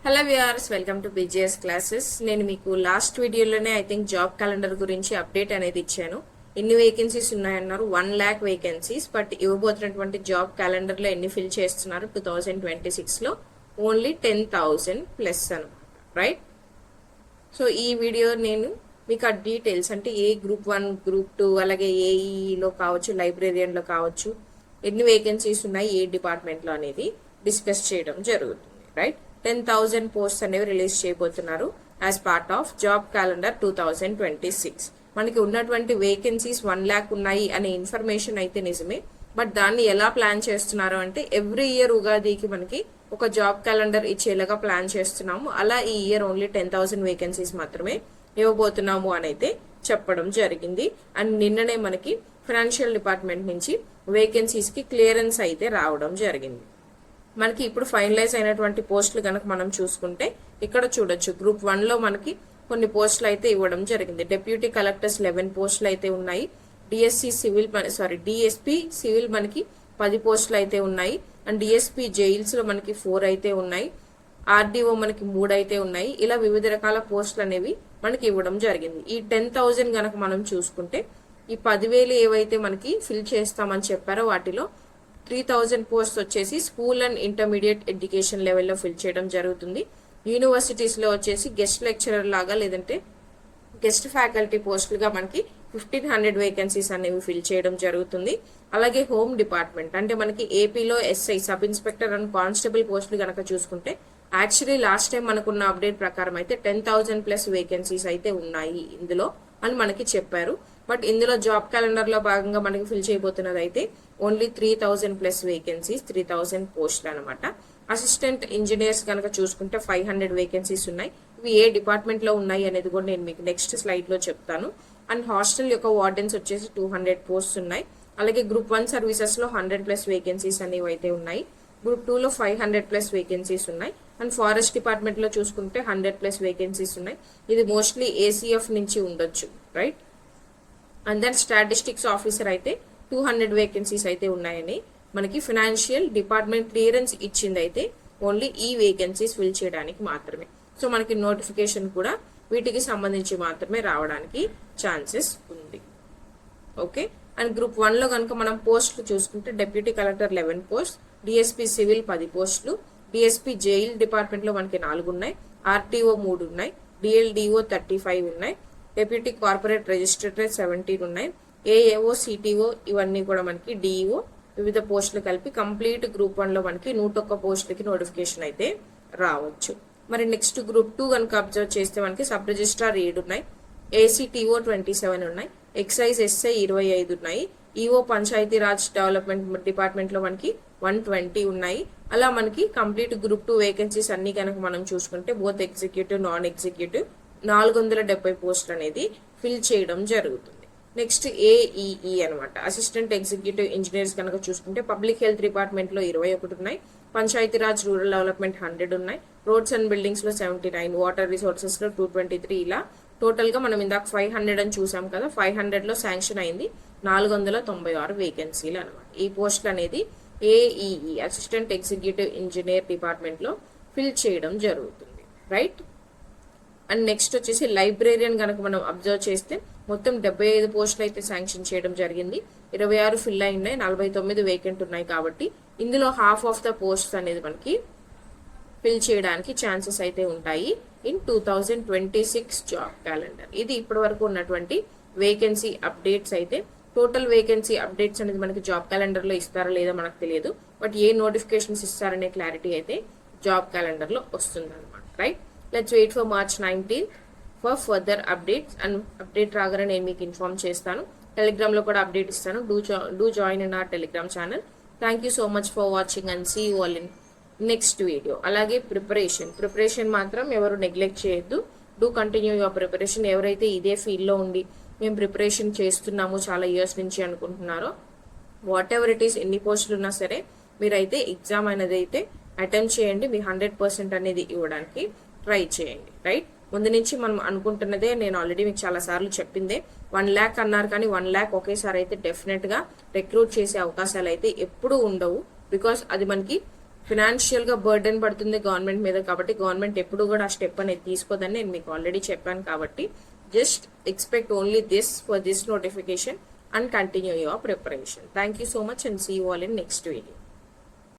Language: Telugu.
Hello viewers, welcome to BGS classes. నేను మీకు లాస్ట్ వీడియోలోనే ఐ థింక్ జాబ్ క్యాలెండర్ గురించి అప్డేట్ అనేది ఇచ్చాను. ఎన్ని వేకెన్సీస్ ఉన్నాయన్నారు? 1,00,000 వేకెన్సీస్. బట్ ఇవ్వబోతున్నటువంటి జాబ్ క్యాలెండర్ లో ఎన్ని ఫిల్ చేస్తున్నారు 2026 లో? ఓన్లీ 10,000 ప్లస్ అనమాట, రైట్? సో ఈ వీడియో నేను మీకు ఆ డీటెయిల్స్ అంటే ఏ గ్రూప్ 1, గ్రూప్ 2 అలాగే ఏఈలో కావచ్చు, లైబ్రేరియన్ లో కావచ్చు, ఎన్ని వేకెన్సీస్ ఉన్నాయి ఏ డిపార్ట్మెంట్ లో అనేది డిస్కస్ చేయడం జరుగుతుంది, రైట్? 10,000 పోస్ట్స్ అనేవి రిలీజ్ చేయబోతున్నారు as part of job calendar 2026. మనకి ఉన్నటువంటి వేకెన్సీస్ 1,00,000 ఉన్నాయి అనే ఇన్ఫర్మేషన్ అయితే నిజమే. బట్ దాన్ని ఎలా ప్లాన్ చేస్తున్నారు అంటే ఎవ్రీ ఇయర్ ఉగాదికి మనకి ఒక జాబ్ క్యాలెండర్ ఇచ్చేలాగా ప్లాన్ చేస్తున్నాము. అలా ఈ ఇయర్ ఓన్లీ 10,000 వేకెన్సీస్ మాత్రమే ఇవ్వబోతున్నాము అని అయితే చెప్పడం జరిగింది. అండ్ నిన్ననే మనకి ఫైనాన్షియల్ డిపార్ట్మెంట్ నుంచి వేకెన్సీస్ కి క్లియరెన్స్ అయితే రావడం జరిగింది. మనకి ఇప్పుడు ఫైనలైజ్ అయినటువంటి పోస్టులు కనుక మనం చూసుకుంటే ఇక్కడ చూడొచ్చు. గ్రూప్ 1 లో మనకి కొన్ని పోస్టులు అయితే ఇవ్వడం జరిగింది. డెప్యూటీ కలెక్టర్స్ 11 పోస్టులు అయితే ఉన్నాయి. డిఎస్పీ సివిల్ మనకి 10 పోస్టులు అయితే ఉన్నాయి. అండ్ డిఎస్పీ జైల్స్ లో మనకి 4 అయితే ఉన్నాయి. ఆర్డీఓ మనకి 3 అయితే ఉన్నాయి. ఇలా వివిధ రకాల పోస్టులు అనేవి మనకి ఇవ్వడం జరిగింది. ఈ 10,000 గనక మనం చూసుకుంటే ఈ 10,000 ఏవైతే మనకి ఫిల్ చేస్తామని చెప్పారో వాటిలో 3,000 పోస్ట్ వచ్చేసి స్కూల్ అండ్ ఇంటర్మీడియట్ ఎడ్యుకేషన్ లెవెల్లో ఫిల్ చేయడం జరుగుతుంది. యూనివర్సిటీస్ లో వచ్చేసి గెస్ట్ లెక్చరర్ లాగా లేదంటే గెస్ట్ ఫ్యాకల్టీ పోస్టులుగా మనకి 1,500 వేకెన్సీస్ అనేవి ఫిల్ చేయడం జరుగుతుంది. అలాగే హోమ్ డిపార్ట్మెంట్ అంటే మనకి ఏపీలో SI, sub inspector and constable పోస్టులు కనుక చూసుకుంటే యాక్చువల్లీ లాస్ట్ టైం మనకున్న అప్డేట్ ప్రకారం అయితే 10,000 ప్లస్ వేకెన్సీస్ అయితే ఉన్నాయి ఇందులో అని మనకి చెప్పారు. బట్ ఇందులో జాబ్ క్యాలెండర్ లో భాగంగా మనకి ఫిల్ చేయబోతున్నది అయితే ఓన్లీ 3,000 ప్లస్ వేకెన్సీస్, 3,000 పోస్టులు అనమాట. అసిస్టెంట్ ఇంజనీర్స్ కనుక చూసుకుంటే 500 వేకెన్సీస్ ఉన్నాయి. ఇవి ఏ డిపార్ట్మెంట్ లో ఉన్నాయి అనేది కూడా నేను మీకు నెక్స్ట్ స్లైడ్ లో చెప్తాను. అండ్ హాస్టల్ యొక్క వార్డెన్స్ వచ్చేసి 200 పోస్ట్స్ ఉన్నాయి. అలాగే గ్రూప్ 1 సర్వీసెస్ లో 100 ప్లస్ వేకెన్సీస్ అనేవి అయితే ఉన్నాయి. గ్రూప్ 2 లో 500 ప్లస్ వేకెన్సీస్ ఉన్నాయి. అండ్ ఫారెస్ట్ డిపార్ట్మెంట్ లో చూసుకుంటే 100 ప్లస్ వేకెన్సీస్ ఉన్నాయి. ఇది మోస్ట్లీ ఏసీఎఫ్ నుంచి ఉండొచ్చు, right? And then statistics officer అయితే 200 వేకెన్సీస్ అయితే ఉన్నాయని మనకి ఫైనాన్షియల్ డిపార్ట్మెంట్ క్లియరెన్స్ ఇచ్చింది అయితే ఓన్లీ ఈ వేకెన్సీస్ ఫిల్ చేయడానికి మాత్రమే. సో మనకి నోటిఫికేషన్ కూడా వీటికి సంబంధించి మాత్రమే రావడానికి ఛాన్సెస్ ఉంది. ఓకే. అండ్ గ్రూప్ 1 లో కనుక మనం పోస్టులు చూసుకుంటే deputy collector 11 post, DSP civil 10 పోస్టులు, డిఎస్పీ జైల్ డిపార్ట్మెంట్ లో మనకి 4 ఉన్నాయి, ఆర్టీఓ 3 ఉన్నాయి, డిఎల్డిఓ 35 ఉన్నాయి, డెప్యూటీ కార్పొరేట్ రిజిస్ట్రేటర్ 17 ఉన్నాయి, ఏఏఓ, సిటీఓ ఇవన్నీ కూడా మనకి డిఈఓ వివిధ పోస్టులు కలిపి కంప్లీట్ గ్రూప్ 1 లో మనకి 101 పోస్టులకి నోటిఫికేషన్ అయితే రావచ్చు. మరి నెక్స్ట్ గ్రూప్ 2 కనుక అబ్జర్వ్ చేస్తే మనకి సబ్ రిజిస్ట్రార్ 7 ఉన్నాయి, ఏసీటీఓ 27 ఉన్నాయి, ఎక్సైజ్ ఎస్ఐ 25 ఉన్నాయి, EO Panchayati Raj development department లో మనకి 120 ఉన్నాయి. అలా మనకి కంప్లీట్ గ్రూప్ 2 వేకెన్సీస్ అన్ని కనుక మనం చూసుకుంటే బోత్ ఎగ్జిక్యూటివ్, నాన్ ఎగ్జిక్యూటివ్ 470 పోస్టులు అనేది ఫిల్ చేయడం జరుగుతుంది. నెక్స్ట్ ఏఈఈ అనమాట, అసిస్టెంట్ ఎగ్జిక్యూటివ్ ఇంజనీర్స్ కనుక చూసుకుంటే పబ్లిక్ హెల్త్ డిపార్ట్మెంట్ లో 21 ఉన్నాయి, పంచాయతీరాజ్ రూరల్ డెవలప్మెంట్ 100 ఉన్నాయి, రోడ్స్ అండ్ బిల్డింగ్స్ లో 79, వాటర్ రిసోర్సెస్ లో 223. ఇలా టోటల్ గా మనం ఇందాక 500 అని చూసాం కదా, 500 లో శాంక్షన్ అయింది 496 వేకెన్సీలు అనమాట. ఈ పోస్టులు అనేది AEE assistant executive engineer department లో ఫిల్ చేయడం జరుగుతుంది, రైట్? అండ్ నెక్స్ట్ వచ్చేసి లైబ్రేరియన్ కనుక మనం అబ్జర్వ్ చేస్తే మొత్తం 75 పోస్టులు అయితే శాంక్షన్ చేయడం జరిగింది. 26 ఫిల్ అయి ఉన్నాయి, 49 వేకెంట్ ఉన్నాయి. కాబట్టి ఇందులో హాఫ్ ఆఫ్ ద పోస్ట్ అనేది మనకి ఫిల్ చేయడానికి ఛాన్సెస్ అయితే ఉంటాయి ఇన్ 2026 జాబ్ క్యాలెండర్. ఇది ఇప్పటి వరకు ఉన్నటువంటి వేకెన్సీ అప్డేట్స్ అయితే. టోటల్ వేకెన్సీ అప్డేట్స్ అనేది మనకి జాబ్ క్యాలెండర్ లో ఇస్తారా లేదా మనకు తెలియదు. బట్ ఏ నోటిఫికేషన్స్ ఇస్తారనే క్లారిటీ అయితే జాబ్ క్యాలెండర్ లో వస్తుంది అనమాట, right? Let's wait for March 19th for further updates. And update రాగానే నేను మీకు ఇన్ఫార్మ్ చేస్తాను. టెలిగ్రామ్ లో కూడా అప్డేట్ ఇస్తాను. Do join in our Telegram channel. Thank you so much for watching and see you all in next video. అలాగే ప్రిపరేషన్ మాత్రం ఎవరు నెగ్లెక్ట్ చేయొద్దు. Do continue your preparation. ఎవరైతే ఇదే ఫీల్డ్ లో ఉండి మేము ప్రిపరేషన్ చేస్తున్నాము చాలా ఇయర్స్ నుంచి అనుకుంటున్నారో, వాట్ ఎవర్ ఇట్ ఈస్, ఎన్ని పోస్టులు ఉన్నా సరే మీరైతే ఎగ్జామ్ అనేది అయితే అటెంప్ట్ చేయండి. మీ 100% అనేది ఇవ్వడానికి ట్రై చేయండి, రైట్? ముందు నుంచి మనం అనుకుంటున్నదే నేను ఆల్రెడీ మీకు చాలా సార్లు చెప్పిందే. 1,00,000 అన్నారు కానీ 1,00,000 ఒకేసారి అయితే డెఫినెట్ గా రిక్రూట్ చేసే అవకాశాలు అయితే ఎప్పుడూ ఉండవు. బికాస్ అది మనకి ఫినాన్షియల్ గా బర్డెన్ పడుతుంది గవర్నమెంట్ మీద, కాబట్టి గవర్నమెంట్ ఎప్పుడు కూడా ఆ స్టెప్ అనేది తీసుకోదని నేను మీకు ఆల్రెడీ చెప్పాను. కాబట్టి just expect only this for this notification and continue your preparation. Thank you so much and see you all in next video.